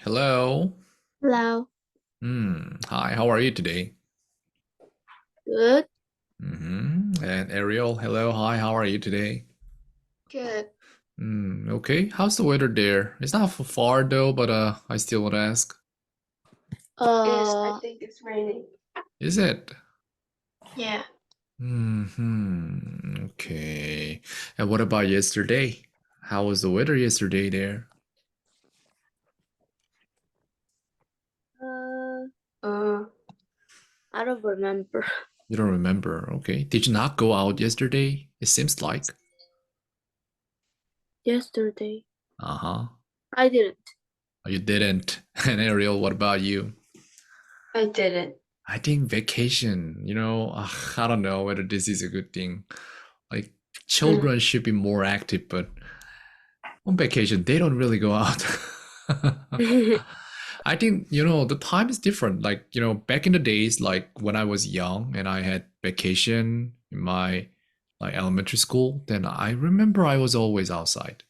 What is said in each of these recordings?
Hello. Hello. Hi, how are you today? Good. And Ariel, hello, hi, how are you today? Good. Okay. How's the weather there? It's not far though, but I still want to ask. Yes, I think it's raining. Is it? Yeah. Okay. And what about yesterday? How was the weather yesterday there? I don't remember. You don't remember, okay. Did you not go out yesterday? It seems like. Yesterday. Uh-huh. I didn't. Oh, you didn't. And Ariel, what about you? I didn't. I think vacation, I don't know whether this is a good thing. Like, children should be more active, but on vacation, they don't really go out. I think, the time is different. Like, back in the days, like when I was young and I had vacation in my like elementary school, then I remember I was always outside.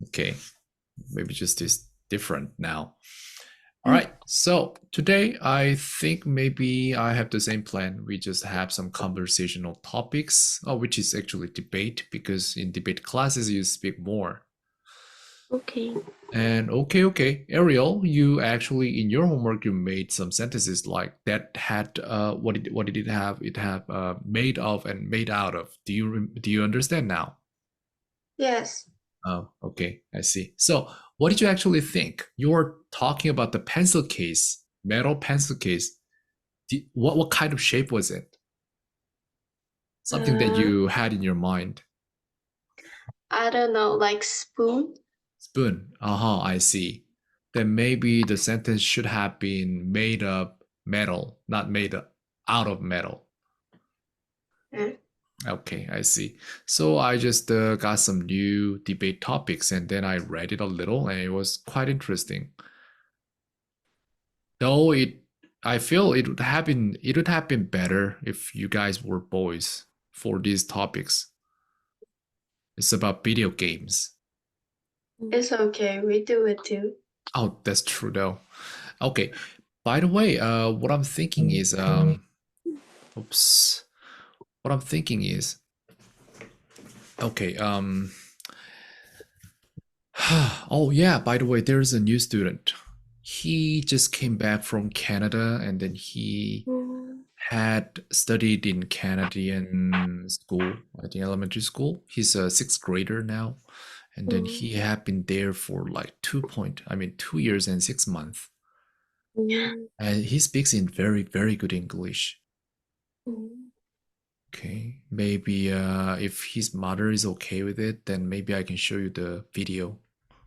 Okay. Maybe just is different now. All right. So today I think maybe I have the same plan. We just have some conversational topics, which is actually debate, because in debate classes you speak more. Okay. And okay. Ariel, you actually in your homework you made some sentences like that had what did it have? It had made of and made out of. Do you understand now? Yes. Oh, okay, I see. So, what did you actually think? You were talking about the pencil case, metal pencil case. What kind of shape was it? Something that you had in your mind. I don't know, like spoon? Spoon. Uh-huh, I see. Then maybe the sentence should have been made of metal, not made out of metal. Okay, I see. So I just got some new debate topics and then I read it a little and it was quite interesting. Though I feel it would have been better if you guys were boys for these topics. It's about video games. It's okay. We do it too. Oh, that's true though. Okay. By the way, what I'm thinking is oops. What I'm thinking is okay, oh yeah, by the way, there's a new student. He just came back from Canada and then he had studied in Canadian school, I think elementary school. He's a sixth grader now. And then he had been there for like 2 years and 6 months. And he speaks in very, very good English. Okay, maybe if his mother is okay with it, then maybe I can show you the video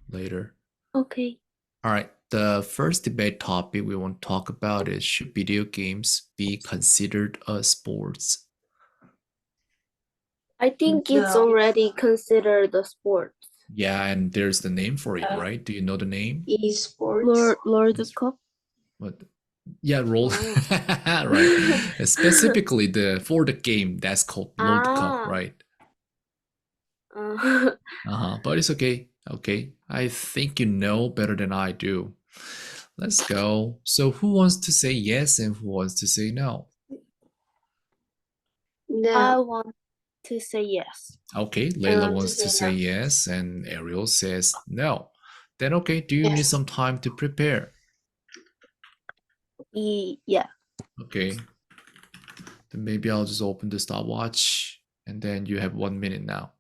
later. Okay. All right, the first debate topic we want to talk about is, should video games be considered a sports? I think it's already considered a sport. Yeah, and there's the name for it, right? Do you know the name? Esports. Lord Cup. What? Yeah, roll. Right. Specifically for the game that's called World Cup, right? But it's okay. Okay. I think you know better than I do. Let's go. So who wants to say yes and who wants to say no? No. I want to say yes. Okay, Layla wants to say yes and Ariel says no. Then okay, do you need some time to prepare? Yeah. Okay. Then maybe I'll just open the stopwatch and then you have 1 minute now.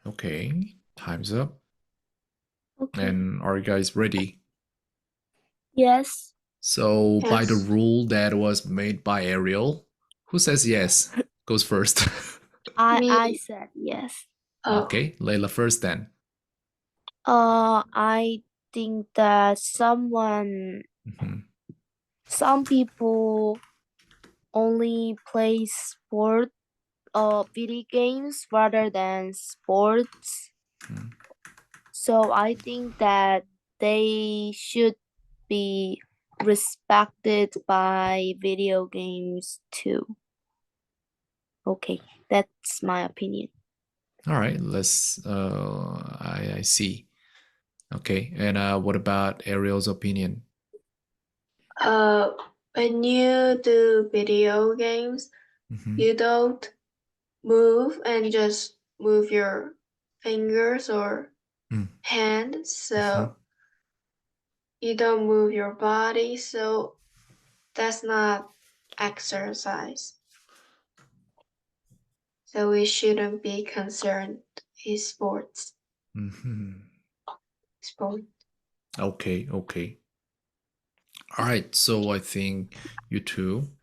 Okay, time's up. Okay. And are you guys ready? Yes. So, by the Yes. rule that was made by Ariel, who says yes goes first? I Me. said yes. Oh. Okay, Layla first then. I think that some people only play video games rather than sports. Mhm. So I think that they should be respected by video games too. Okay, that's my opinion. All right, let's. I see. Okay, and what about Ariel's opinion? When you do video games, Mhm. you don't move and just move your fingers or Mm. hand, so Mhm. you don't move your body, so that's not exercise. So we shouldn't be concerned in sports. Mhm. Sport. Okay, okay. All right, so I think you two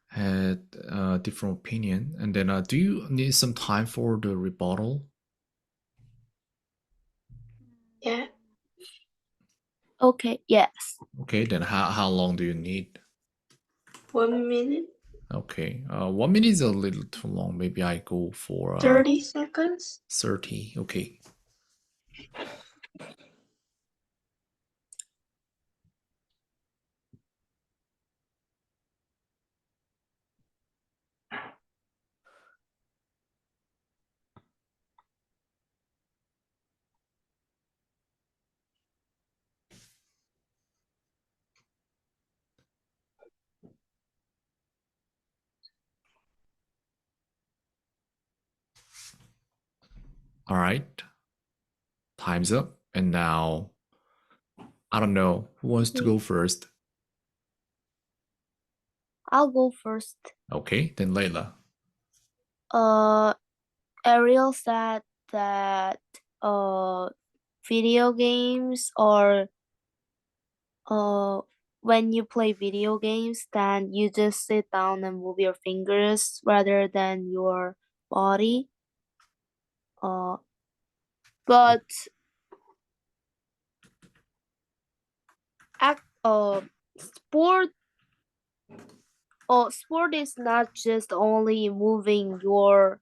had a different opinion. And then, do you need some time for the rebuttal? Yeah. Okay, yes. Okay, then how long do you need? 1 minute, Okay, 1 minute is a little too long. Maybe I go for 30 seconds. 30. Okay. All right. Time's up. And now, I don't know who wants to go first. I'll go first. Okay, then Layla. Ariel said that video games or when you play video games, then you just sit down and move your fingers rather than your body. But sport sport is not just only moving your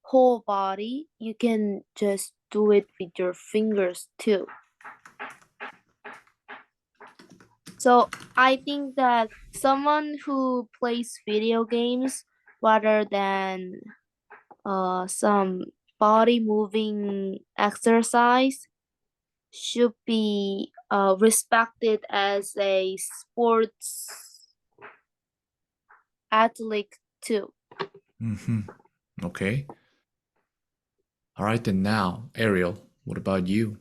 whole body. You can just do it with your fingers too. So I think that someone who plays video games rather than some body moving exercise should be respected as a sports athlete too. Okay. All right, then now, Ariel, what about you?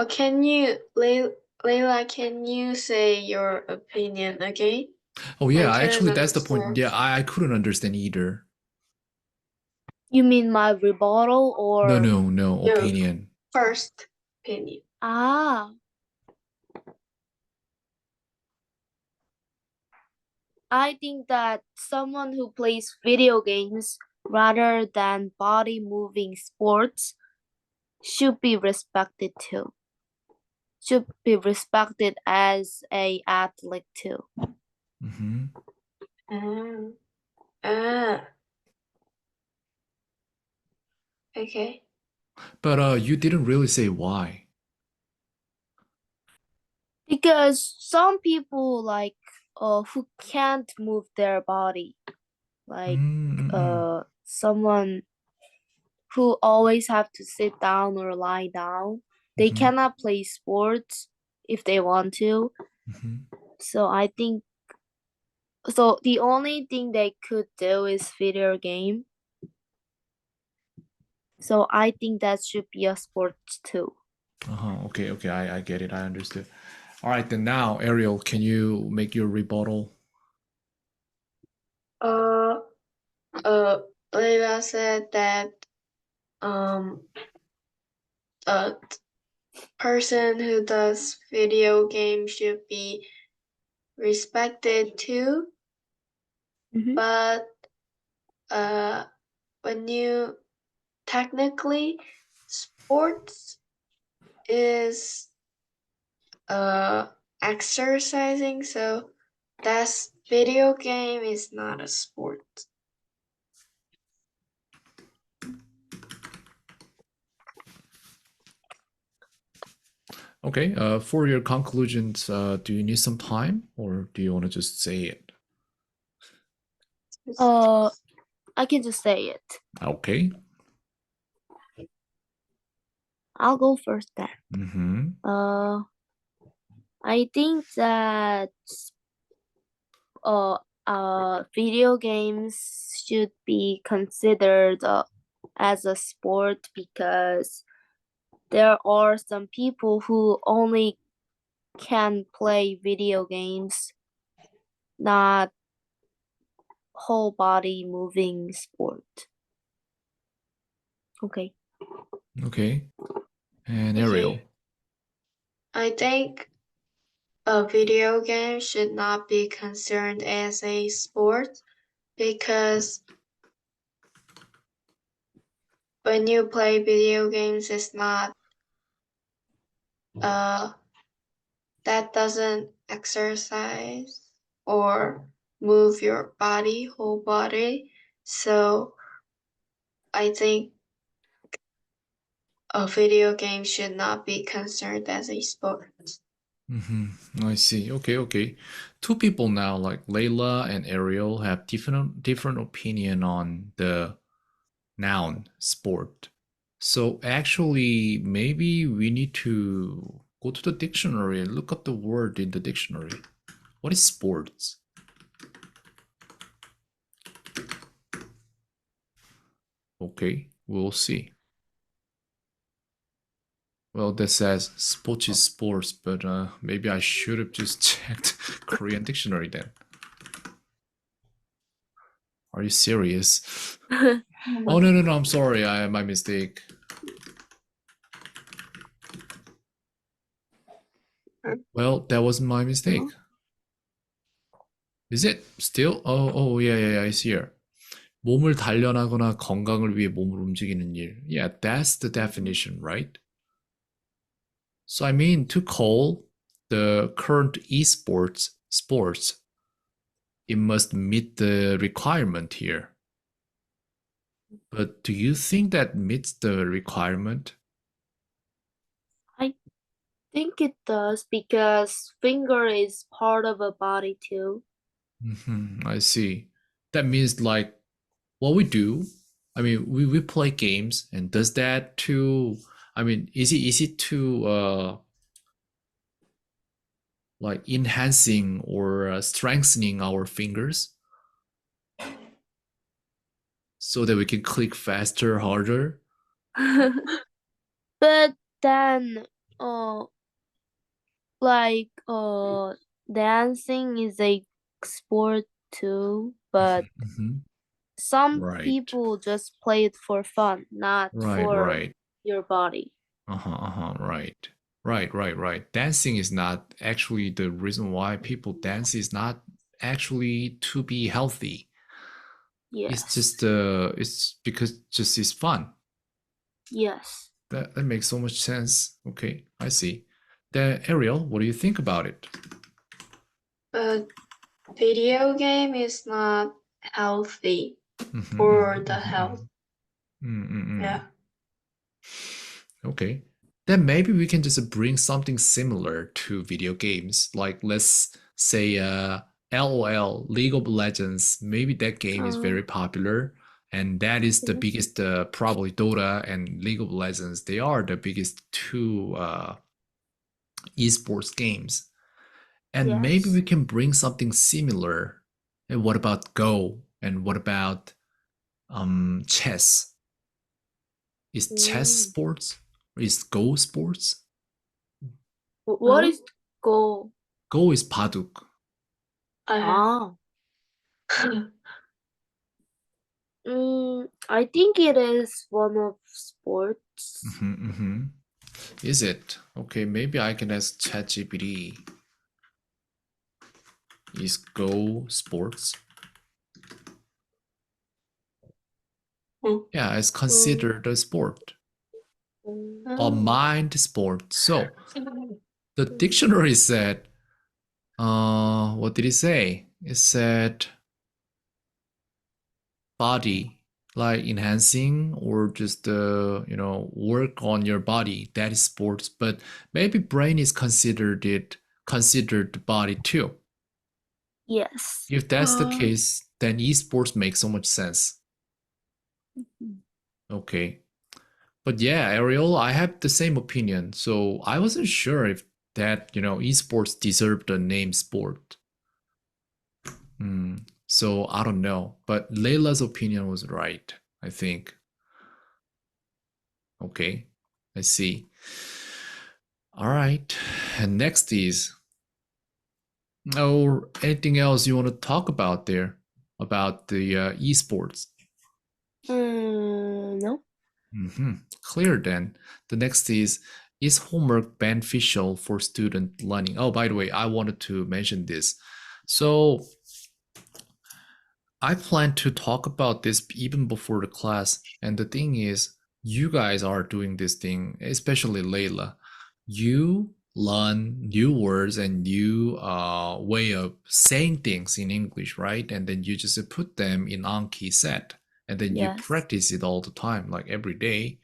Can you, Layla, can you say your opinion again? Oh, yeah, I couldn't actually, that's the point. understand. Yeah, I couldn't understand either. You mean my rebuttal or? No, No. opinion. First opinion. I think that someone who plays video games rather than body moving sports should be respected too. Should be respected as a athlete too. Mm-hmm. Okay. But you didn't really say why. Because some people like who can't move their body, like someone who always have to sit down or lie down, they Mhm. cannot play sports if they want to. Mhm. So I think so the only thing they could do is video game. So I think that should be a sport too. Okay, I get it. I understood. All right, then now, Ariel, can you make your rebuttal? Uh, Leila said that a person who does video games should be respected too. Mhm. But when you technically sports is exercising, so that's video game is not a sport. Okay, for your conclusions, do you need some time or do you want to just say it? I can just say it. Okay. I'll go first then. Mm-hmm. I think that video games should be considered as a sport because there are some people who only can play video games, not whole body moving sport. Okay. Okay. And Okay. Ariel. I think a video game should not be considered as a sport because when you play video games, it's not that doesn't exercise or move your body, whole body. So I think a video game should not be considered as a sport. Mm-hmm. I see. Okay. Two people now, like Layla and Ariel, have different opinion on the noun sport. So actually, maybe we need to go to the dictionary and look up the word in the dictionary. What is sports? Okay, we'll see. Well, that says sports is sports, but maybe I should have just checked Korean dictionary then. Are you serious? Oh, no, I'm sorry. My mistake. Well, that was my mistake. Is it still? Oh, yeah, it's here. 몸을 단련하거나 건강을 위해 몸을 움직이는 일. Yeah, that's the definition, right? So I mean, to call the current sports, it must meet the requirement here. But do you think that meets the requirement? I think it does because finger is part of a body too. I see. That means like what we do. I mean, we play games, and does that too? I mean, is it to like enhancing or strengthening our fingers so that we can click faster, harder? But then dancing is a sport too, but Mhm. some Right. people just play it for fun, not for Right. your body. Right. Dancing is not actually the reason why people dance is not actually to be healthy. Yes. It's just it's because just it's fun. Yes. That makes so much sense. Okay, I see. Then Ariel, what do you think about it? A video game is not healthy for the health. Yeah. Okay. Then maybe we can just bring something similar to video games. Like let's say LOL, League of Legends. Maybe that game is very popular. And that is the biggest, probably Dota and League of Legends. They are the biggest two esports games. And maybe we can bring something similar. And what about Go? And what about chess? Is chess sports? Or is Go sports? What is Go? Go is 바둑. Ah. I think it is one of sports. Is it? Okay, maybe I can ask ChatGPT. Is Go sports? Yeah, it's considered a sport. A mind sport. So the dictionary said, what did it say? It said body, like enhancing or just work on your body. That is sports. But maybe brain is considered body too. Yes. If that's the case, then esports makes so much sense. Okay. But yeah, Ariel, I have the same opinion. So I wasn't sure if that, esports deserved the name sport. So I don't know. But Layla's opinion was right, I think. Okay, I see. All right. And next is, or anything else you want to talk about there about the esports? No. Clear then. The next is homework beneficial for student learning? Oh, by the way, I wanted to mention this. So I plan to talk about this even before the class. And the thing is, you guys are doing this thing, especially Layla. You learn new words and new way of saying things in English, right? And then you just put them in Anki set. And then you Yes. practice it all the time, like every day.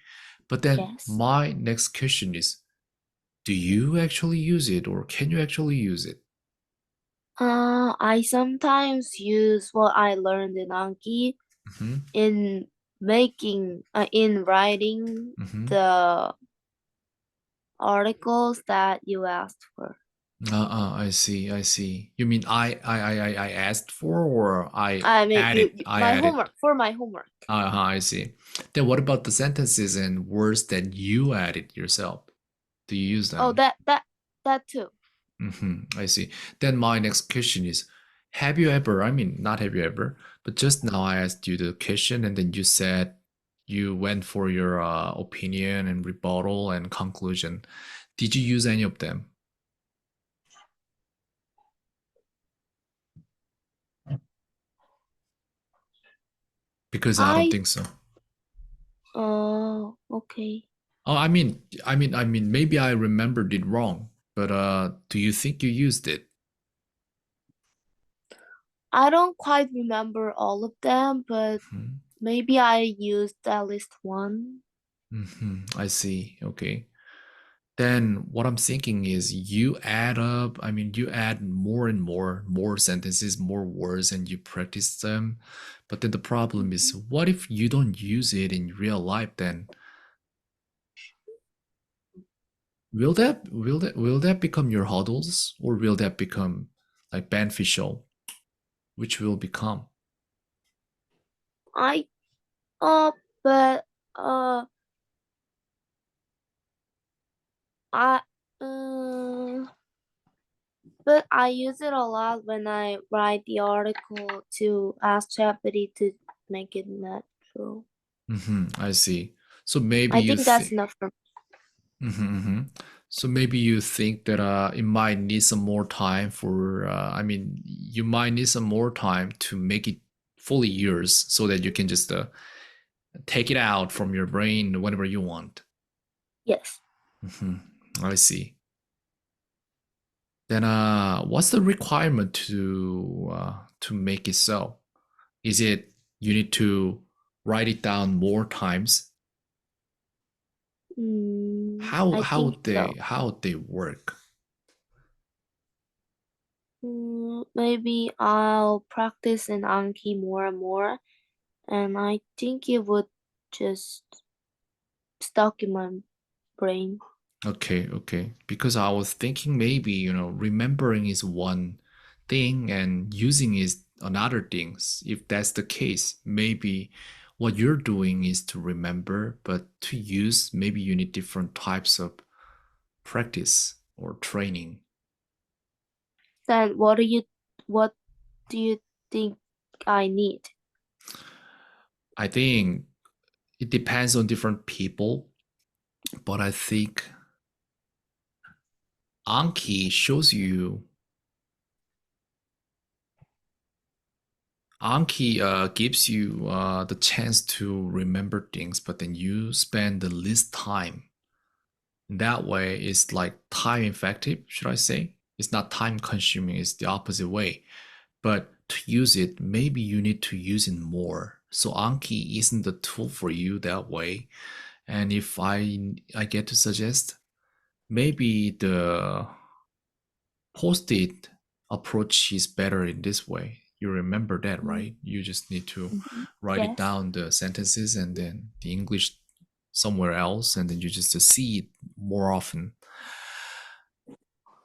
But then Yes. my next question is, do you actually use it or can you actually use it? I sometimes use what I learned in Anki in writing the articles that you asked for. I see. You mean I asked for, or I mean, added? for my homework. I see. Then what about the sentences and words that you added yourself? Do you use them? Oh, that too. I see. Then my next question is, have you ever, I mean, not have you ever, but just now I asked you the question and then you said you went for your opinion and rebuttal and conclusion. Did you use any of them? Because I don't think so. Oh, okay. Oh, I mean, maybe I remembered it wrong, but do you think you used it? I don't quite remember all of them, but maybe I used at least one. I see. Okay. Then what I'm thinking is you add up, you add more and more sentences, more words, and you practice them. But then the problem is, what if you don't use it in real life then? Will that become your hurdles, or will that become like beneficial? Which will become? But I use it a lot when I write the article to ask ChatGPT to make it natural. I see. So maybe I you think that's enough for me. So maybe you think that it might need some more time for, you might need some more time to make it fully yours so that you can just take it out from your brain whenever you want. Yes. I see. Then what's the requirement to make it so? Is it you need to write it down more times? How they work? Maybe I'll practice in Anki more and more, and I think it would just stuck in my brain. Okay. Because I was thinking maybe, remembering is one thing and using is another thing. If that's the case, maybe what you're doing is to remember, but to use, maybe you need different types of practice or training. Then what do you think I need? I think it depends on different people, but I think Anki shows you. Anki gives you the chance to remember things, but then you spend the least time. That way, it's like time effective, should I say? It's not time consuming, it's the opposite way. But to use it, maybe you need to use it more. So Anki isn't the tool for you that way. And if I get to suggest, maybe the post-it approach is better in this way. You remember that, right? You just need to write it Yes. down, the sentences, and then the English somewhere else, and then you just see it more often.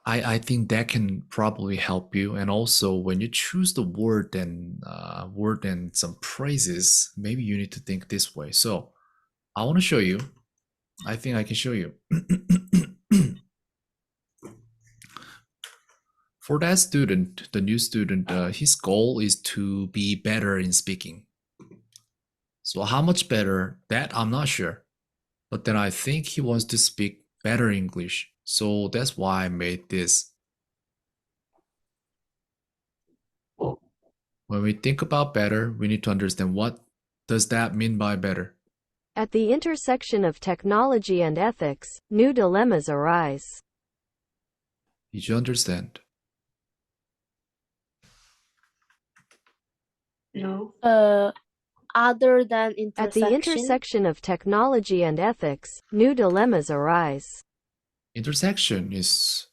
I think that can probably help you. And also, when you choose the word and some phrases, maybe you need to think this way. So I want to show you. I think I can show you. For that student, the new student, his goal is to be better in speaking. So how much better, that I'm not sure. But then I think he wants to speak better English. So that's why I made this. When we think about better, we need to understand what does that mean by better. At the intersection of technology and ethics, new dilemmas arise. Did you understand? No. Other than intersection. At the intersection of technology and ethics, new dilemmas arise. Intersection is,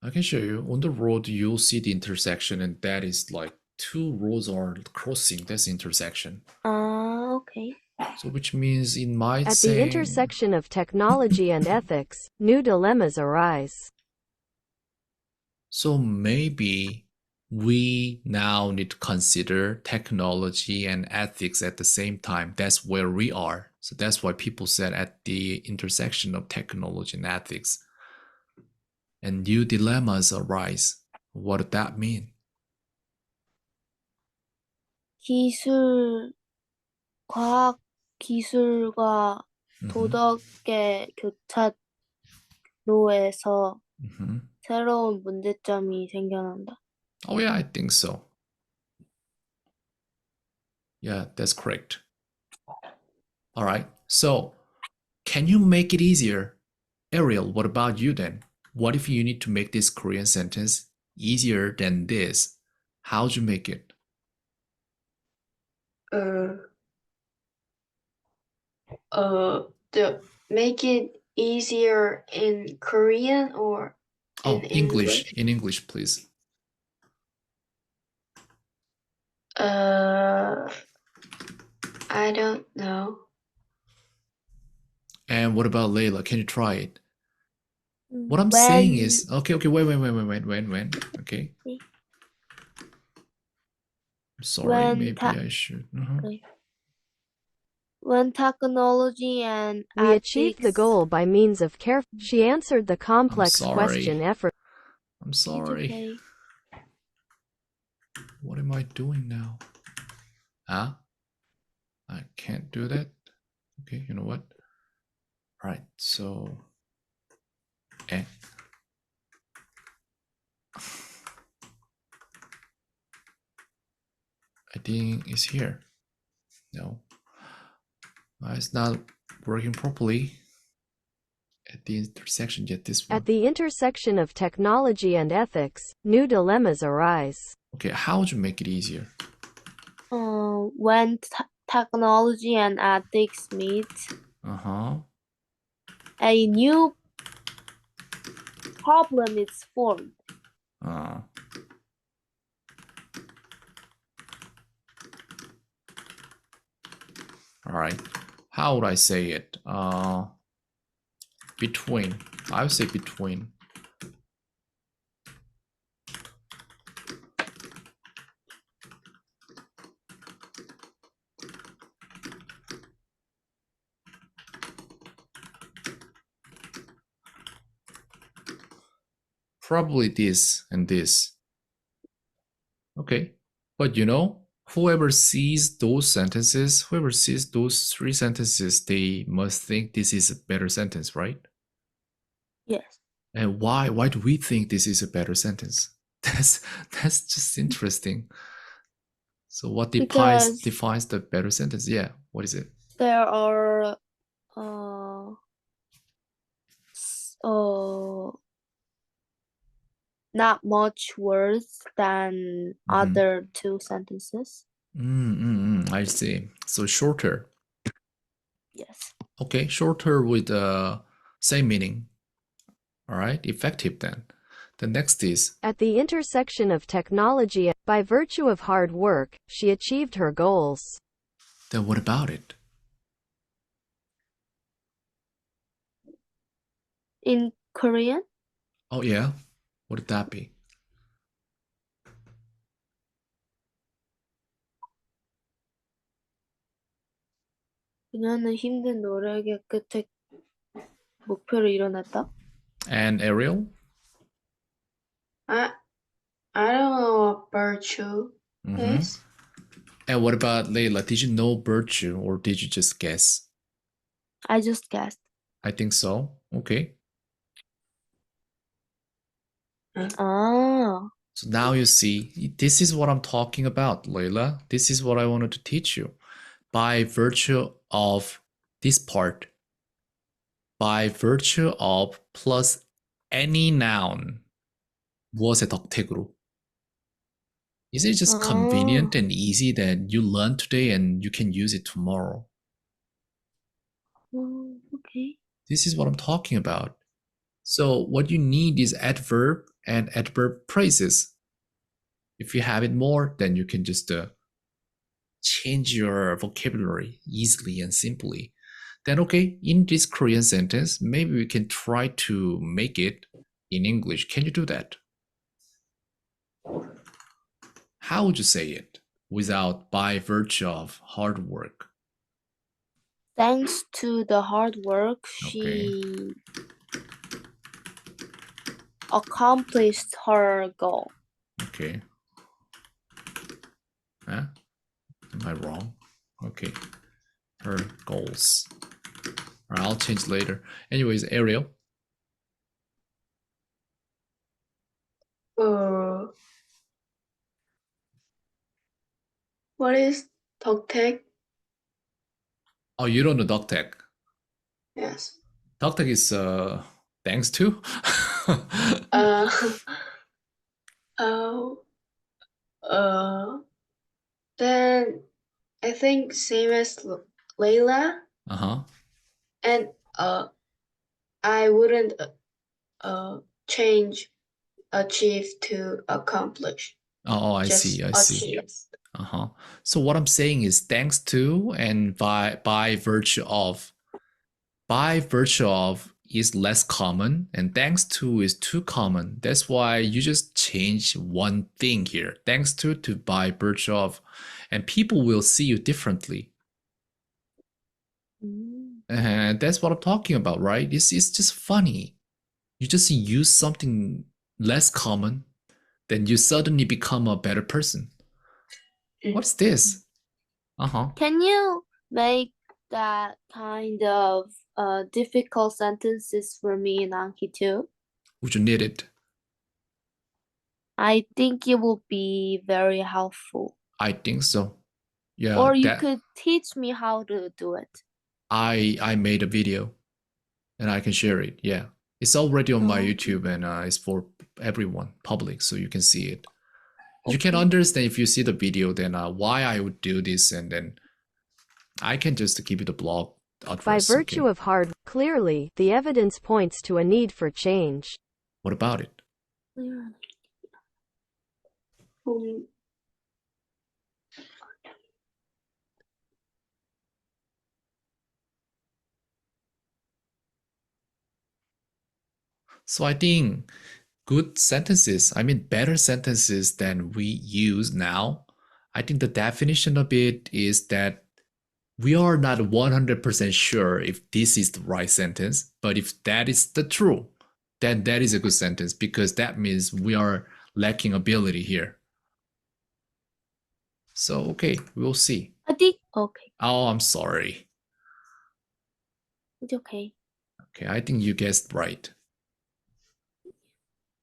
I can show you. On the road, you'll see the intersection, and that is like two roads are crossing. That's intersection. Okay. So which means it might At say... the intersection of technology and ethics, new dilemmas arise. So maybe we now need to consider technology and ethics at the same time. That's where we are. So that's why people said at the intersection of technology and ethics. And new dilemmas arise. What does that mean? 과학 기술과 Mhm. 도덕의 교차로에서 Mhm. 새로운 문제점이 생겨난다. Oh yeah, I think so. Yeah, that's correct. All right. So, can you make it easier? Ariel, what about you then? What if you need to make this Korean sentence easier than this? How'd you make it? Make it easier in Korean or in English. In English, please. I don't know. And what about Layla? Can you try it? What I'm saying is, okay, wait. Okay. I'm sorry, maybe I should. Okay. When technology and We achieved the ethics- goal by means of careful. She answered the complex sorry. question effort. I'm sorry. Okay. What am I doing now? Huh? I can't do that. Okay, you know what? All right, so I think it's here. No, it's not working properly at the intersection yet. This one. At the intersection of technology and ethics, new dilemmas arise. Okay, how would you make it easier? When technology and ethics meet, a new problem is formed. All right. How would I say it? Between. I would say between. Probably this and this. Okay. But you know, whoever sees those sentences, whoever sees those three sentences, they must think this is a better sentence, right? Yes. And why do we think this is a better sentence? That's just interesting. So what Because defines the better sentence? Yeah, what is it? there are not much words than other two sentences. I see. So shorter. Yes. Okay, shorter with same meaning. All right, effective then. The next is At the intersection of technology, by virtue of hard work, she achieved her goals. then what about it? In Korean? Oh yeah, what would that be? 그녀는 힘든 노력의 끝에 목표를 이뤄냈다. And Ariel? I don't know what virtue is. And what about Layla? Did you know virtue or did you just guess? I just guessed. I think so. Okay. Ah. So now you see, this is what I'm talking about, Layla. This is what I wanted to teach you. By virtue of this part, by virtue of plus any noun, 무엇의 덕택으로. Is it just convenient and easy that you learn today and you can use it tomorrow? Okay. This is what I'm talking about. So what you need is adverb and adverb phrases. If you have it more, then you can just change your vocabulary easily and simply. Then, okay, in this Korean sentence, maybe we can try to make it in English. Can you do that? How would you say it without by virtue of hard work? Thanks to the hard work, Okay. she accomplished her goal. Okay. Huh? Am I wrong? Okay. Her goals. All right, I'll change later. Anyways, Ariel. What is 덕택? Oh, you don't know 덕택. Yes. 덕택 is thanks to. Then I think same as Layla, and I wouldn't change achieve to accomplish. Oh, I Just see. achieve. So what I'm saying is thanks to and by virtue of. By virtue of is less common and thanks to is too common. That's why you just change one thing here. Thanks to by virtue of, and people will see you differently. And that's what I'm talking about, right? It's just funny. You just use something less common, then you suddenly become a better person. What's this? Can you make that kind of difficult sentences for me in Anki too? Would you need it? I think it will be very helpful. I think so. Yeah. Or you could teach me how to do it. I made a video and I can share it. Yeah. It's already on my YouTube and it's for everyone, public, so you can see it. You can understand if you see the video, then why I would do this, and then I can just give you the blog address. By virtue of hard, clearly, the evidence points to a need for change. What about it? So I think good sentences, I mean better sentences than we use now. I think the definition of it is that we are not 100% sure if this is the right sentence, but if that is the true, then that is a good sentence because that means we are lacking ability here. So, okay, we'll see. I think okay. Oh, I'm sorry. It's okay. Okay, I think you guessed right.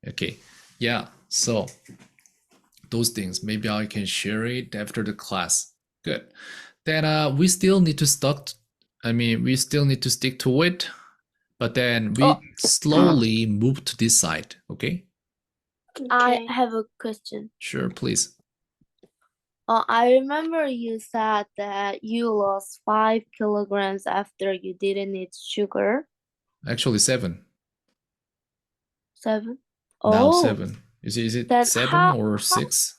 Okay, yeah, so those things, maybe I can share it after the class. Good. Then we still need to we still need to stick to it, but then we Oh. slowly move to this side, okay? I Okay. have a question. Sure, please. I remember you said that you lost 5 kilograms after you didn't eat sugar. Actually, 7. 7? Now Oh, 7. Is it then 7 or 6?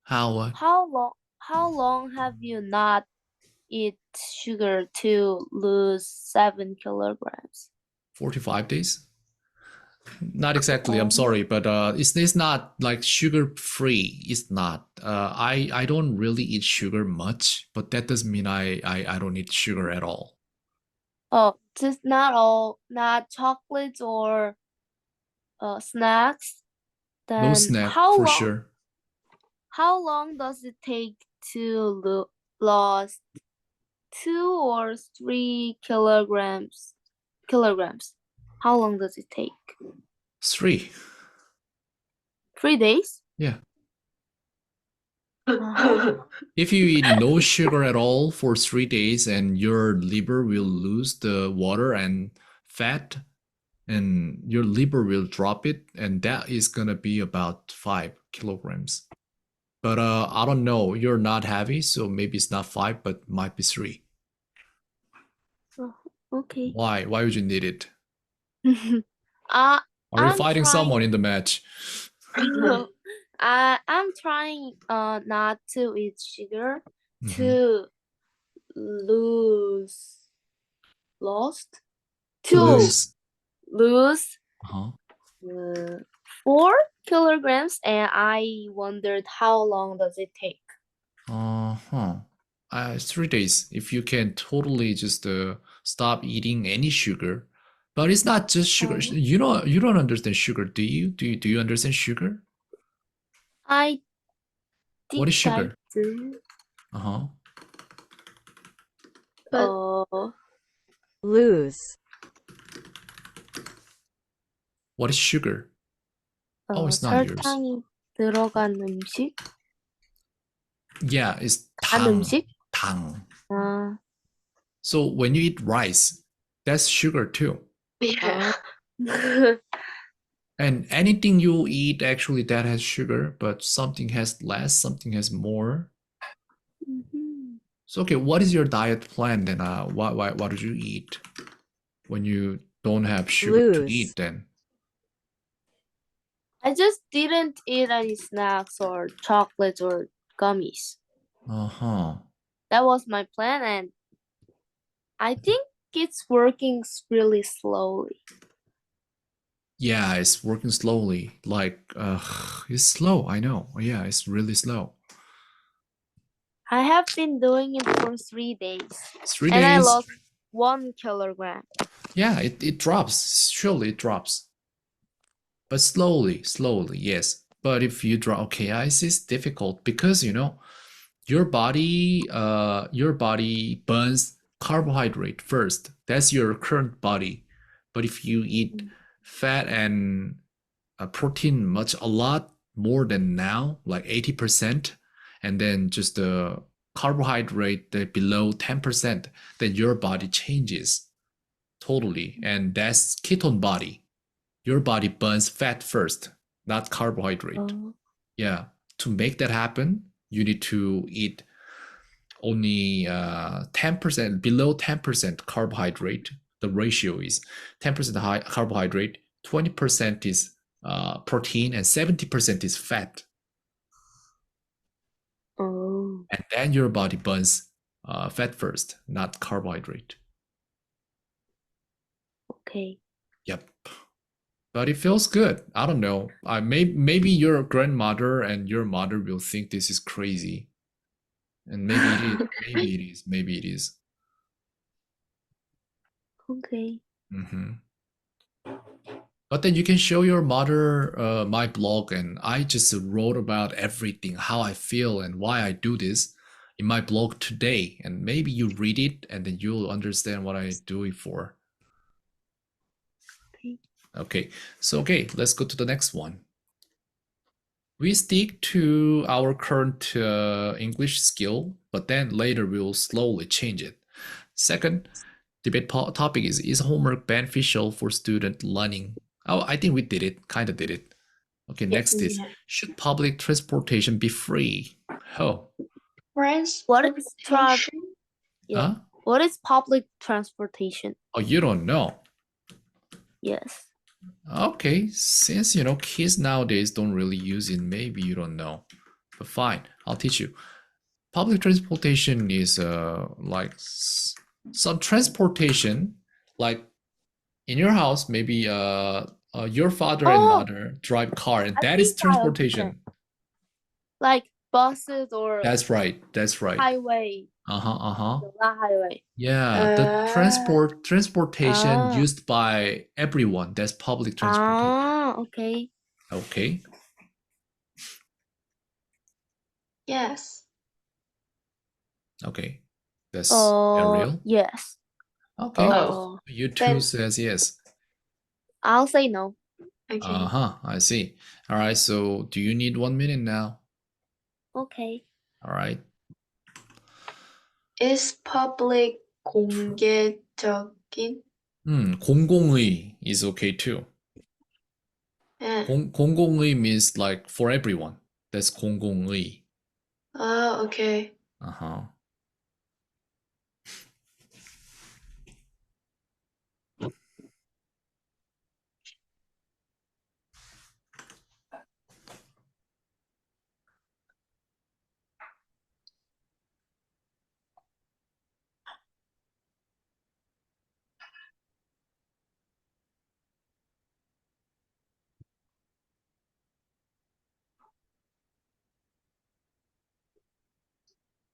How? how long have you not eat sugar to lose 7 kilograms? 45 days? Not exactly, I'm Oh. sorry, but it's not like sugar free. It's not. I don't really eat sugar much, but that doesn't mean I don't eat sugar at all. Oh, just not chocolates or snacks. No Then snack how for long sure. how long does it take to lose 2 or 3 kilograms? How long does it take? 3. 3 days? Yeah. Uh-huh. If you eat no sugar at all for 3 days and your liver will lose the water and fat and your liver will drop it and that is gonna be about 5 kilograms. But I don't know, you're not heavy, so maybe it's not 5, but might be 3. Okay. Why would you need it? uh, Are you I'm fighting someone in the match? I'm trying not to eat sugar Mhm. to lose lost To to lose. lose 4 kilograms, and I wondered how long does it take? 3 days. If you can totally just stop eating any sugar, but it's not just sugar. Oh. You don't understand sugar, do you? Do you understand sugar? I think What is sugar? I do. But lose, What is sugar? Oh, it's not yours. 설탕이 들어간 음식? Yeah, it's 단 당. 음식? 당. So So when you eat rice, that's sugar too. yeah. And anything you eat actually that has sugar, but something has less, something has more. So okay, what is your diet plan then? What did you eat when you don't have sugar to lose, eat then? I just didn't eat any snacks or chocolates or gummies. That was my plan, and I think it's working really slowly. Yeah, it's working slowly. Like it's slow, I know. Yeah, it's really slow. I have been doing it for 3 days, 3 and I days. lost 1 kilogram. Yeah, it drops. Surely it drops. But slowly, yes. But if you drop, okay, it's difficult because your body burns carbohydrate first. That's your current body. But if you eat fat and protein a lot more than now, like 80%, and then just the carbohydrate below 10%, then your body changes totally. And that's ketone body. Your body burns fat first, not carbohydrate. Yeah, to make that happen, you need to eat only 10%, below 10% carbohydrate. The ratio is 10% high carbohydrate, 20% is protein, and 70% is fat. And then your body burns fat first, not carbohydrate. Okay. Yep. But it feels good. I don't know. Maybe your grandmother and your mother will think this is crazy. And maybe it is. Maybe it is. Maybe it is. Okay. But then you can show your mother my blog, and I just wrote about everything, how I feel and why I do this in my blog today. And maybe you read it and then you'll understand what I do it for. Okay, so let's go to the next one. We stick to our current English skill, but then later we'll slowly change it. Second, debate topic is homework beneficial for student learning? Oh, I think we did it, kind of did it. Okay, next is, Yeah. should public transportation be free? Oh, What is Transportation? Yeah. huh? What is public transportation? Oh, you don't know. Yes. Okay, since you know kids nowadays don't really use it, maybe you don't know. But fine, I'll teach you. Public transportation is like some transportation, like in your house, maybe your father and Oh, mother drive car, and I that is think I transportation. Like buses or That's right. That's right. highway. Uh-huh. Not highway. Yeah, the transportation Ah. used by everyone. That's public transportation. Ah, okay. Okay. Yes. Okay. That's Ariel. Yes. Okay. Oh. You two Then- says yes. I'll say no. Okay. Uh-huh. I see. All right. So do you need 1 minute now? Okay. All right. Is public 공개적인? 공공의 is okay too. Yeah. 공공의 means like for everyone. That's 공공의. Oh, okay. Uh-huh.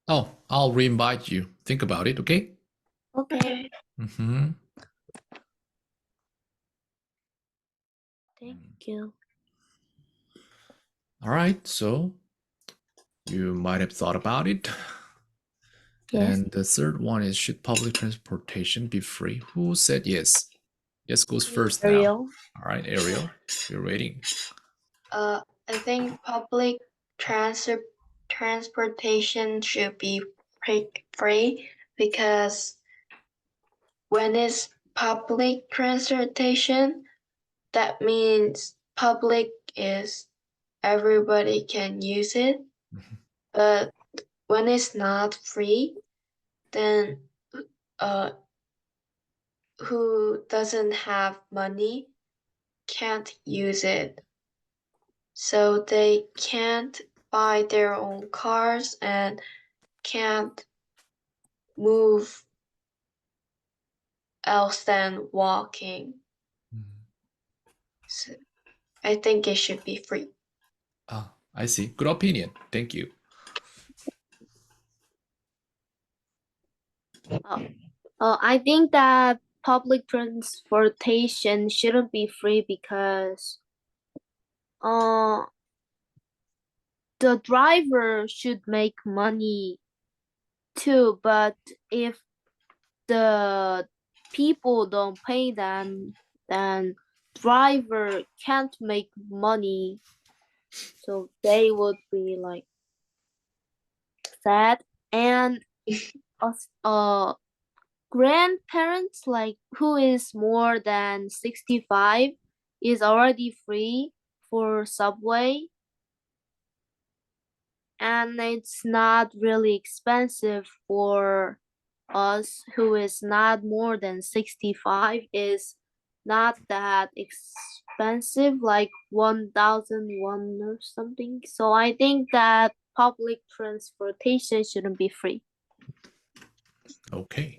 Oh, I'll re-invite you. Think about it, okay? Okay. Mm-hmm. Thank you. All right, so you might have thought about it. Yes. And the third one is, should public transportation be free? Who said yes? Yes goes first now. Ariel. All right, Ariel, you're waiting. I think public transportation should be free because when it's public transportation, that means public is everybody can use it. Mhm. But when it's not free, then who doesn't have money can't use it. So they can't buy their own cars and can't move else than walking. So I think it should be free. Ah, I see. Good opinion. Thank you. I think that public transportation shouldn't be free because the driver should make money too, but if the people don't pay them, then driver can't make money, so they would be like sad. And grandparents like who is more than 65 is already free for subway, and it's not really expensive for us who is not more than 65. Is not that expensive, like 1,001 or something. So I think that public transportation shouldn't be free. Okay.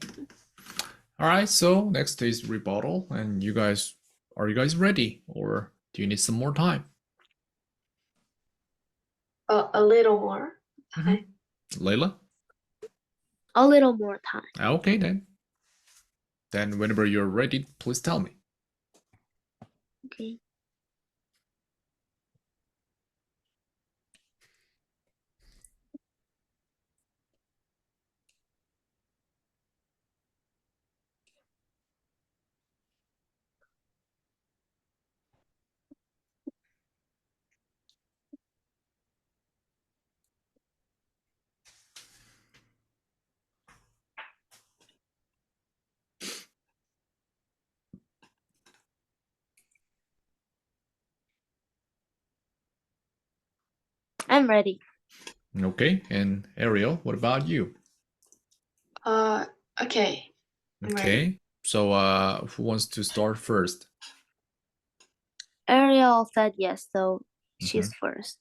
All right, so next is rebuttal. And are you guys ready? Or do you need some more time? A little more time. Layla? A little more time. Okay, then. Then whenever you're ready, please tell me. Okay. I'm ready. Okay, and Ariel, what about you? Okay. I'm ready. Okay, so who wants to start first? Ariel said yes, so she's first.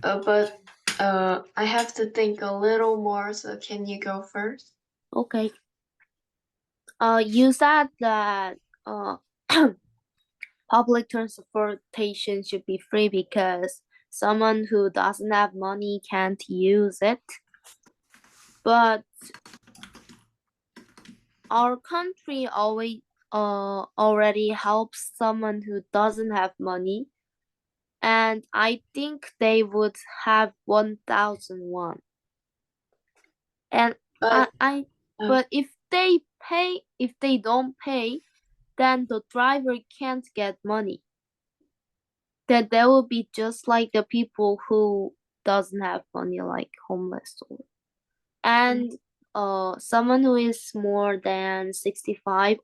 But I have to think a little more, so can you go first? Okay. You said that public transportation should be free because someone who doesn't have money can't use it. But our country already helps someone who doesn't have money, and I think they would have 1,001. And But but if they don't pay, then the driver can't get money. Then they will be just like the people who doesn't have money, like homeless, and someone who is more than 65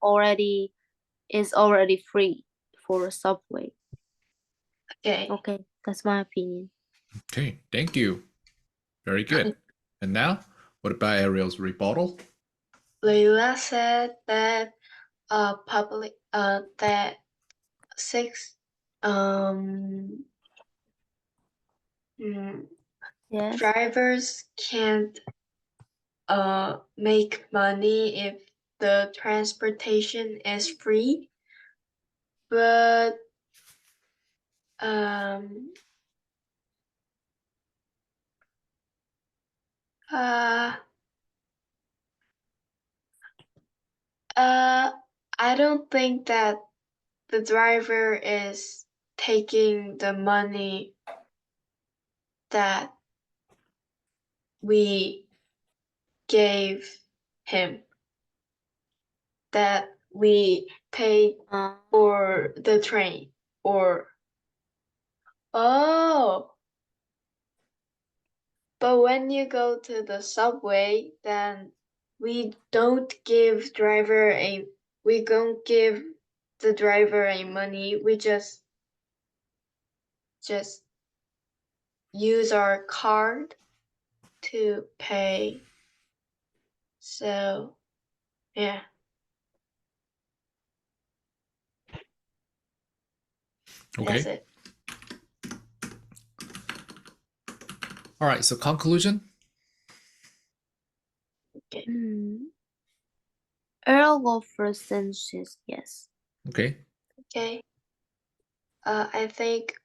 is already free for a subway. okay. Okay, that's my opinion. Okay, thank you. Very good. And now, what about Ariel's rebuttal? Leila said that that six mm, Yes. drivers can't make money if the transportation is free, but I don't think that the driver is taking the money that we gave him, that we paid for the train, or but when you go to the subway, then we don't give the driver a money. We just use our card to pay. So yeah. Okay. That's it. All right, so conclusion? Okay. Earl go first and says yes. Okay. Okay. I think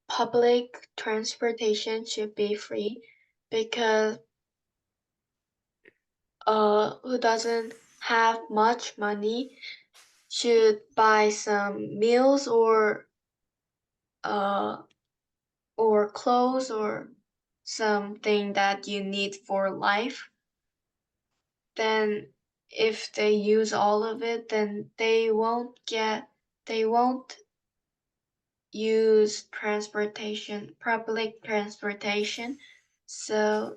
public transportation should be free because who doesn't have much money should buy some meals or clothes or something that you need for life. Then if they use all of it, then they won't use public transportation, so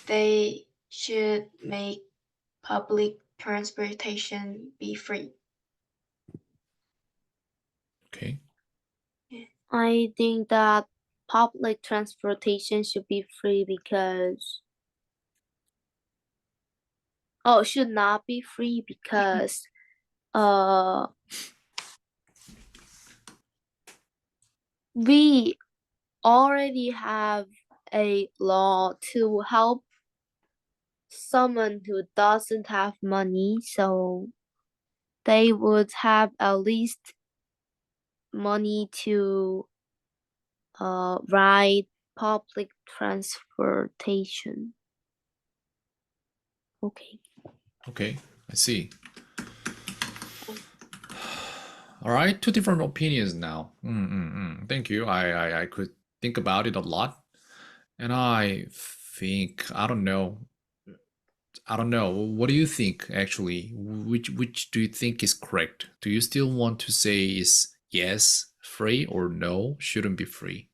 they should make public transportation be free. Okay. I think that public transportation should be free because should not be free because we already have a law to help someone who doesn't have money, so they would have at least money to ride public transportation. Okay. Okay, I see. All right, two different opinions now. Thank you. I could think about it a lot, and I think I don't know. I don't know. What do you think actually? Which do you think is correct? Do you still want to say is yes free or no shouldn't be free?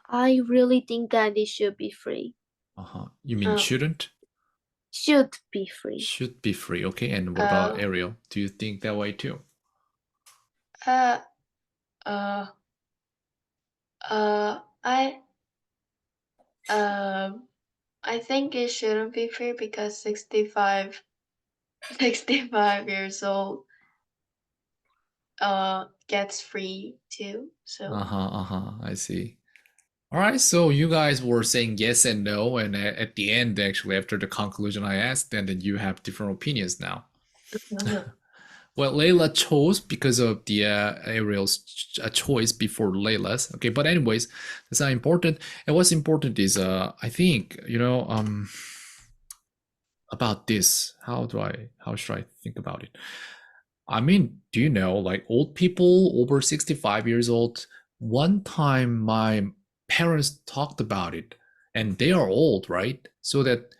I really think that it should be free. You mean Oh. shouldn't? Should be free. Should be free. Okay. And what about Ariel? Do you think that way too? Uh, I I think it shouldn't be free because 65 years old gets free too. So I see. All right, so you guys were saying yes and no, and at the end, actually, after the conclusion I asked, and then you have different opinions now. Well, Layla chose because of the Ariel's choice before Layla's. Okay, but anyways, that's not important. And what's important is, I think, about this. How should I think about it? I mean, do you know, like old people over 65 years old, one time my parents talked about it, and they are old, right? So that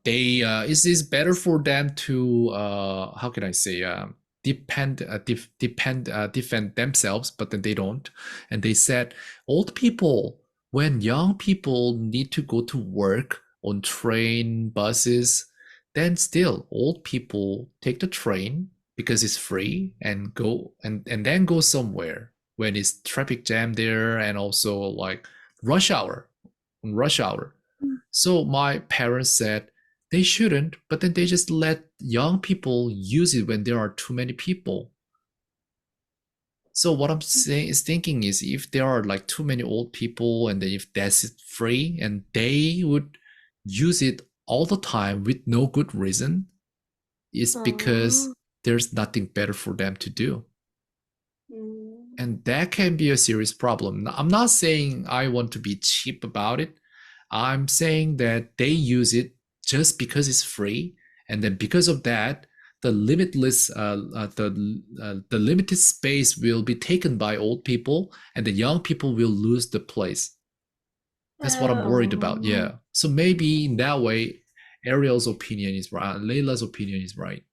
they is better for them to how can I say defend themselves, but then they don't, and they said old people, when young people need to go to work on train buses, then still old people take the train because it's free and go and then go somewhere when it's traffic jam there, and also like rush hour rush hour. So my parents said they shouldn't, but then they just let young people use it when there are too many people. So what I'm saying is thinking is if there are like too many old people, and then if that's free and they would use it all the time with no good reason, it's because there's nothing better for them to do. And that can be a serious problem. I'm not saying I want to be cheap about it. I'm saying that they use it just because it's free, and then because of that, the limited space will be taken by old people, and the young people will lose the place. That's what I'm worried about. Yeah. So maybe in that way, Ariel's opinion is right. Layla's opinion is right.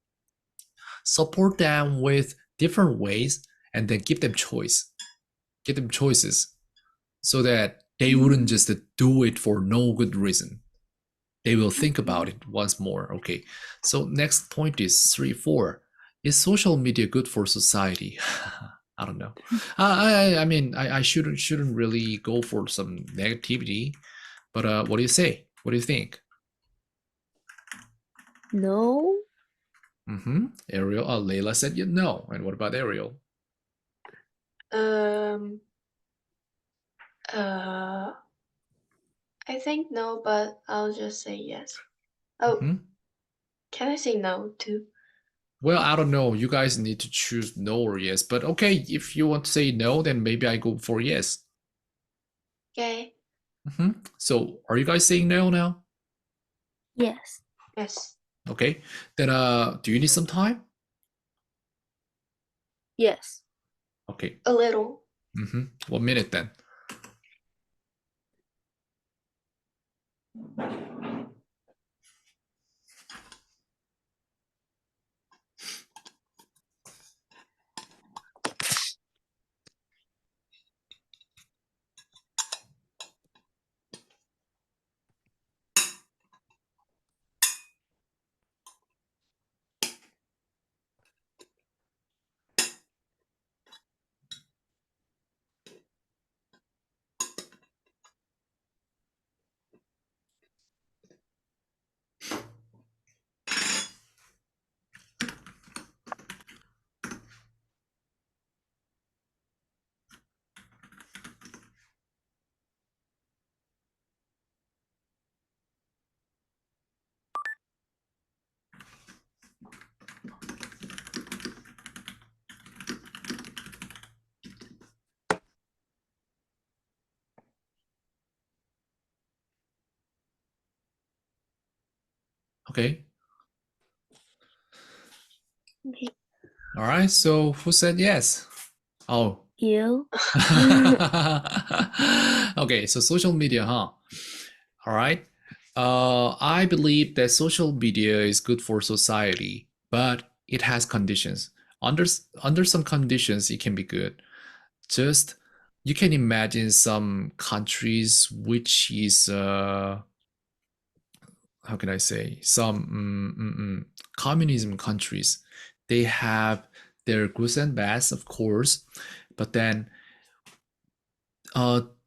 Support them with different ways, and then give them choices, so that they wouldn't just do it for no good reason. They will think about it once more. Okay. So next point is 3-4. Is social media good for society? I don't know. I mean, I shouldn't really go for some negativity, but what do you say? What do you think? No. Ariel, Layla said no. And what about Ariel? I think no, but I'll just say yes. Oh, can I say no too? Well, I don't know. You guys need to choose no or yes. But okay, if you want to say no, then maybe I go for yes. Okay. So are you guys saying no now? Yes. Yes. Okay. Then do you need some time? Yes. Okay. A little. 1 minute then. Okay. Okay. All right, so who said yes? Oh. You? Okay, so social media, huh? All right. I believe that social media is good for society, but it has conditions. Under some conditions, it can be good. Just you can imagine some countries which is how can I say some communism countries. They have their goods and bads, of course, but then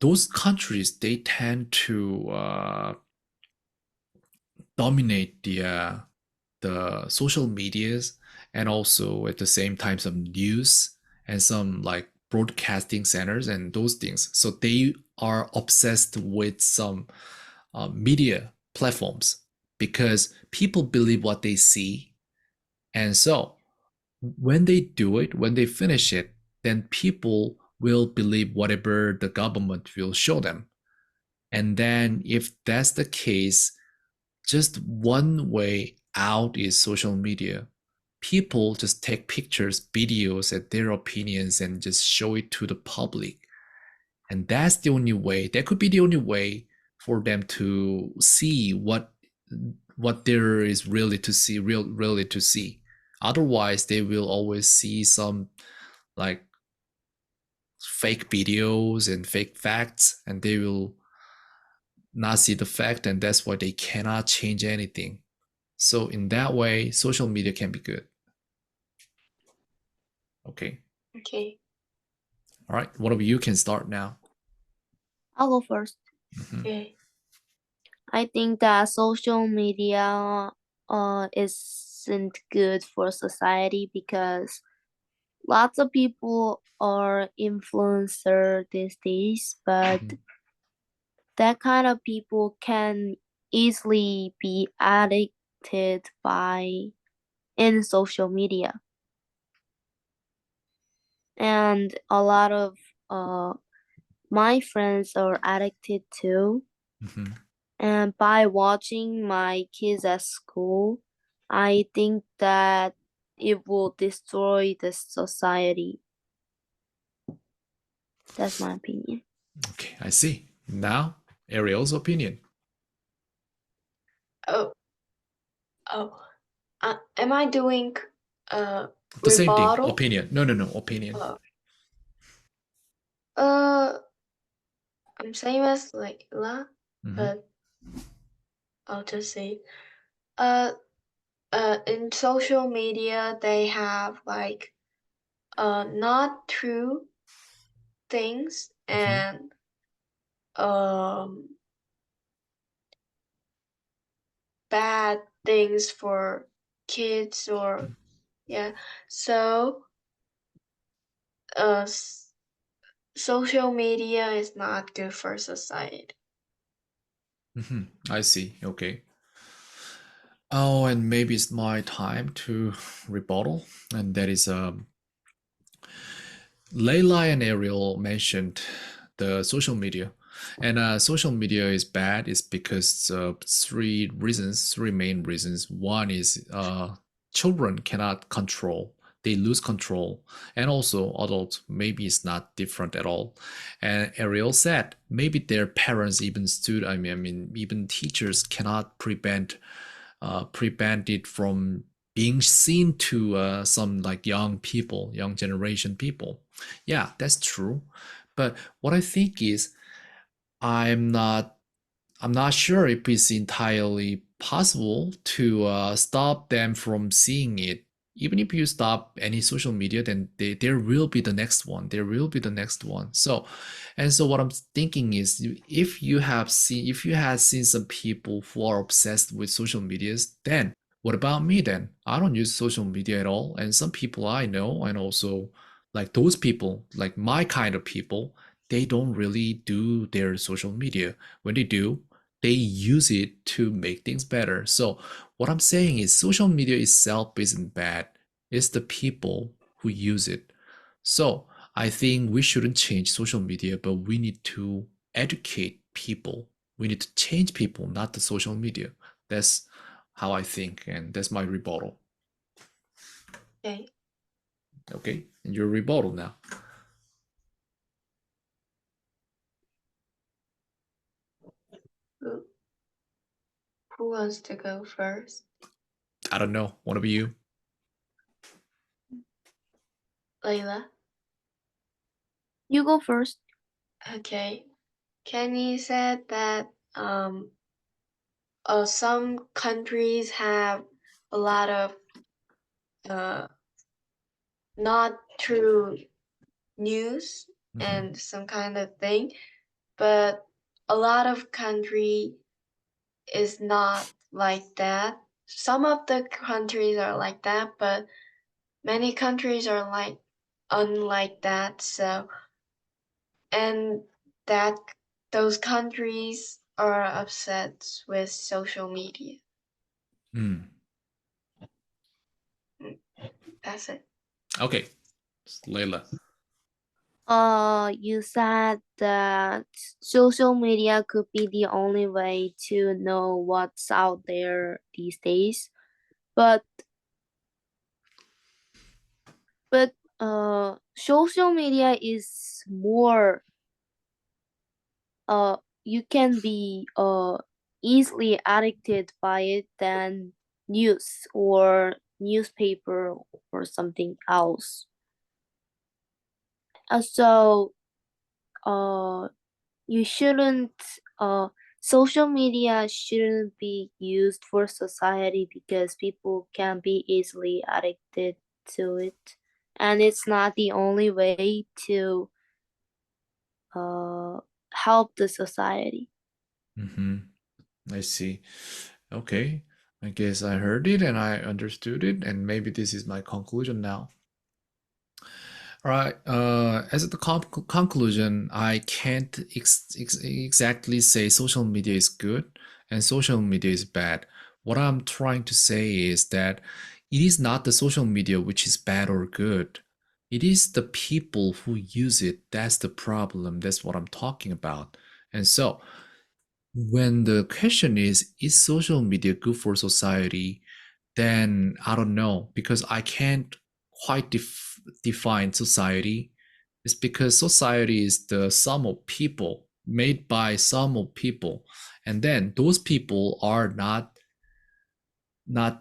those countries they tend to dominate the social medias and also at the same time some news and some like broadcasting centers and those things. So they are obsessed with some media platforms because people believe what they see. And so when they do it, when they finish it, then people will believe whatever the government will show them. And then if that's the case, just one way out is social media. People just take pictures, videos, and their opinions and just show it to the public. And that's the only way, that could be the only way for them to see what there is really to see, really to see. Otherwise, they will always see some like fake videos and fake facts, and they will not see the fact, and that's why they cannot change anything. So in that way, social media can be good. Okay. Okay. All right. One of you can start now. I'll go first. Mhm. Okay. I think that social media isn't good for society because lots of people are influencer these days, but Mhm. that kind of people can easily be addicted in social media. And a lot of my friends are addicted too. Mhm. And by watching my kids at school, I think that it will destroy the society. That's my opinion. Okay, I see. Now, Ariel's opinion. Oh. Am I doing The same thing. rebuttal? Opinion. No, opinion. I'm same as like La, Mhm. but I'll just say, in social media they have like not true things and bad things for kids or yeah. So social media is not good for society. Mhm. I see. Okay. Oh, and maybe it's my time to rebuttal, and that is Layla and Ariel mentioned the social media, and social media is bad is because of three main reasons. One is children cannot control; they lose control, and also adults maybe it's not different at all. And Ariel said maybe their parents, even I mean, even teachers cannot prevent it from being seen to some like young generation people. Yeah, that's true. But what I think is I'm not sure if it's entirely possible to stop them from seeing it. Even if you stop any social media, then there will be the next one. There will be the next one. So what I'm thinking is, if you had seen some people who are obsessed with social medias, then what about me then? I don't use social media at all. And some people I know, and also like those people, like my kind of people, they don't really do their social media. When they do, they use it to make things better. So what I'm saying is social media itself isn't bad. It's the people who use it. So I think we shouldn't change social media, but we need to educate people. We need to change people, not the social media. That's how I think, and that's my rebuttal. Okay. Okay, and your rebuttal now. Who wants to go first? I don't know. One of you. Layla? You go first. Okay. Kenny said that some countries have a lot of not true news and some kind of thing, but a lot of country is not like that. Some of the countries are like that, but many countries are like unlike that. So, and that those countries are upset with social media. Mm. That's it. Okay, Layla. You said that social media could be the only way to know what's out there these days, but social media is more you can be easily addicted by it than news or newspaper or something else. So you shouldn't social media shouldn't be used for society because people can be easily addicted to it, and it's not the only way to help the society. I see. Okay, I guess I heard it and I understood it, and maybe this is my conclusion now. All right. As the conclusion, I can't exactly say social media is good and social media is bad. What I'm trying to say is that it is not the social media which is bad or good. It is the people who use it. That's the problem. That's what I'm talking about. And so, when the question is social media good for society? Then I don't know, because I can't quite define society. It's because society is the sum of people made by some of people, and then those people are not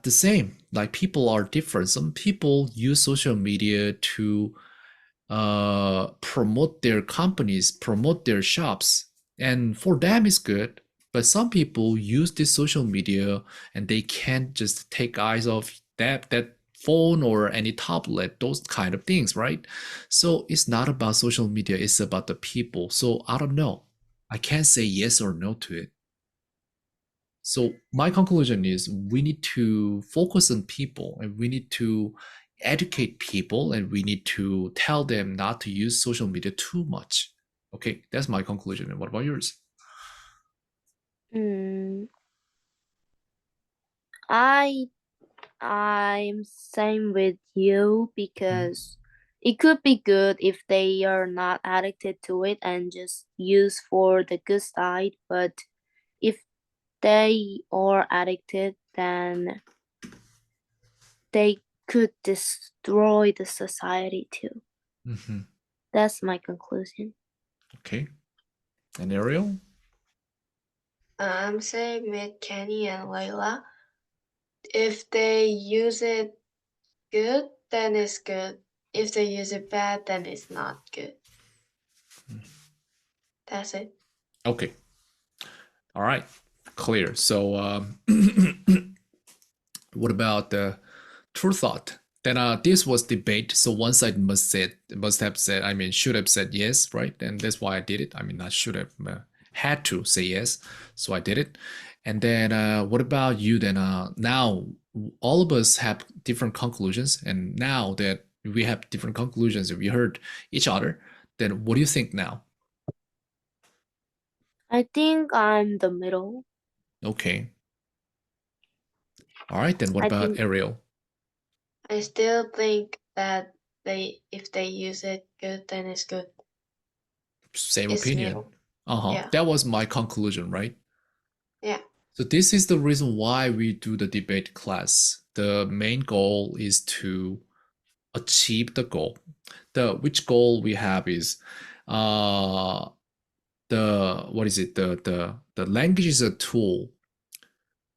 the same. Like, people are different. Some people use social media to promote their companies, promote their shops, and for them it's good. But some people use this social media and they can't just take eyes off that phone or any tablet, those kind of things, right? So it's not about social media, it's about the people. So I don't know. I can't say yes or no to it. So my conclusion is we need to focus on people and we need to educate people and we need to tell them not to use social media too much. Okay, that's my conclusion. And what about yours? I'm same with you because it could be good if they are not addicted to it and just use for the good side, but if they are addicted, then they could destroy the society too. That's my conclusion. Okay. And Ariel? I'm saying with Kenny and Layla. If they use it good, then it's good. If they use it bad, then it's not good. That's it. Okay. All right. Clear. So what about the true thought? Then this was debate. So one side should have said yes, right? And that's why I did it. I mean, not should have, had to say yes. So I did it. And then what about you then? Now all of us have different conclusions. And now that we have different conclusions and we heard each other, then what do you think now? I think I'm the middle. Okay. All right, then what about Ariel? I still think that if they use it good, then it's good. Same It's opinion. middle. Yeah. That was my conclusion, right? Yeah. So this is the reason why we do the debate class. The main goal is to achieve the goal. Which goal we have is the language is a tool.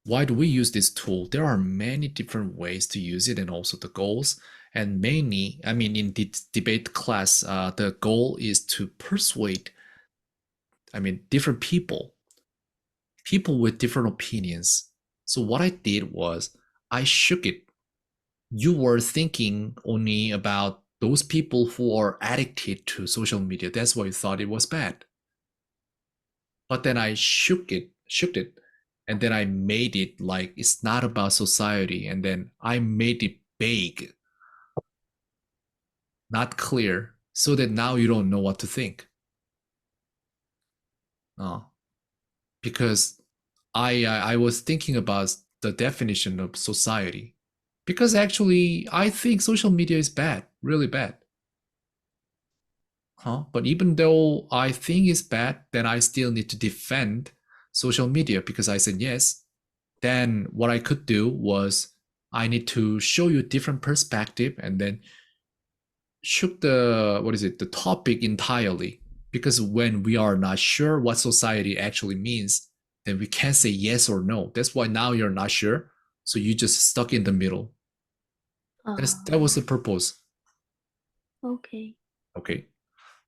Why do we use this tool? There are many different ways to use it, and also the goals. And mainly, I mean, in the debate class, the goal is to persuade, different people with different opinions. So what I did was I shook it. You were thinking only about those people who are addicted to social media. That's why you thought it was bad. But then I shook it, and then I made it like it's not about society, and then I made it vague, not clear, so that now you don't know what to think. Because I was thinking about the definition of society, because actually I think social media is bad, really bad. But even though I think it's bad, then I still need to defend social media because I said yes. Then what I could do was I need to show you a different perspective and then shook the topic entirely. Because when we are not sure what society actually means, then we can't say yes or no. That's why now you're not sure. So you just stuck in the middle. That was the purpose. Okay. Okay.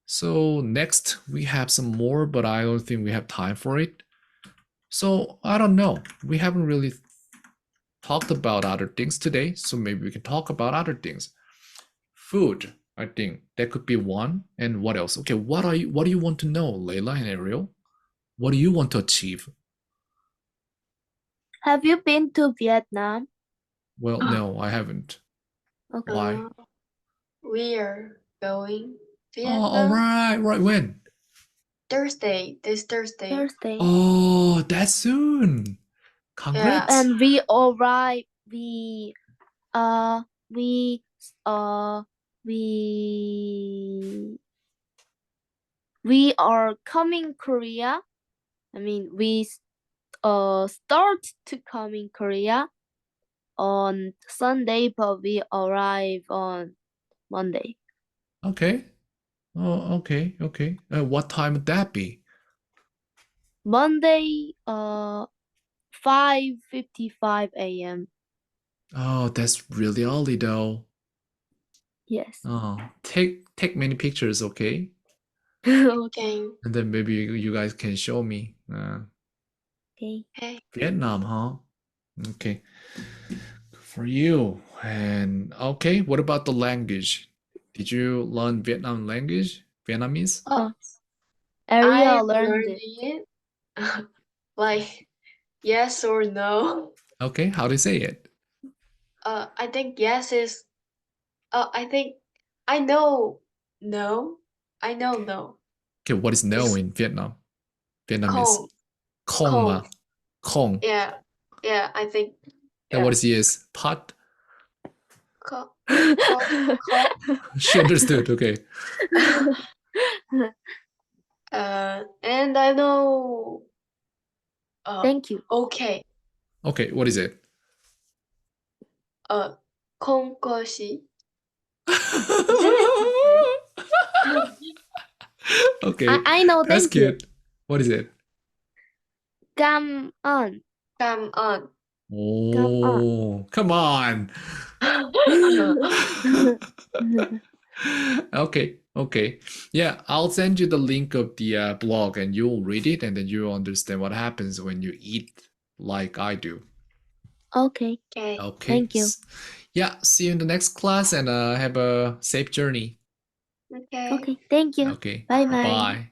So next we have some more, but I don't think we have time for it. So I don't know. We haven't really talked about other things today. So maybe we can talk about other things. Food, I think that could be one. And what else? Okay, what do you want to know, Layla and Ariel? What do you want to achieve? Have you been to Vietnam? Well, no, I haven't. Okay. Why? We are going Oh, all Vietnam right. When? Thursday. This Thursday. Thursday. Oh, that's soon. Congrats. And we arrive. We are coming Korea. We start to come in Korea on Sunday, but we arrive on Monday. Okay. Oh, okay. What time would that be? Monday, 5:55 a.m. Oh, that's really early though. Yes. Oh, take many pictures, okay? Okay. And then maybe you guys can show me. Okay. Hey. Vietnam, huh? Okay. Good for you. And okay, what about the language? Did you learn Vietnam language? Vietnamese? Ariel I learned learned it. it. Like yes or no. Okay, how do you say it? I think yes is. I think I know no. I know no. Okay, what is no It's in Vietnam? Vietnamese. Không. Không mà. Không. Yeah. I think. And what is yes? Pot? Không. She understood, okay. And I know. Thank you. Okay. Okay, what is it? Không có gì. Okay, I know. that's Thank you. cute. What is it? Come on. Come on. Oh, come on. Okay. Yeah, I'll send you the link of the blog and you'll read it and then you'll understand what happens when you eat like I do. Okay. Okay. Okay. Thank you. Yeah, see you in the next class and have a safe journey. Okay. Okay. Thank you. Okay. Bye bye. Bye.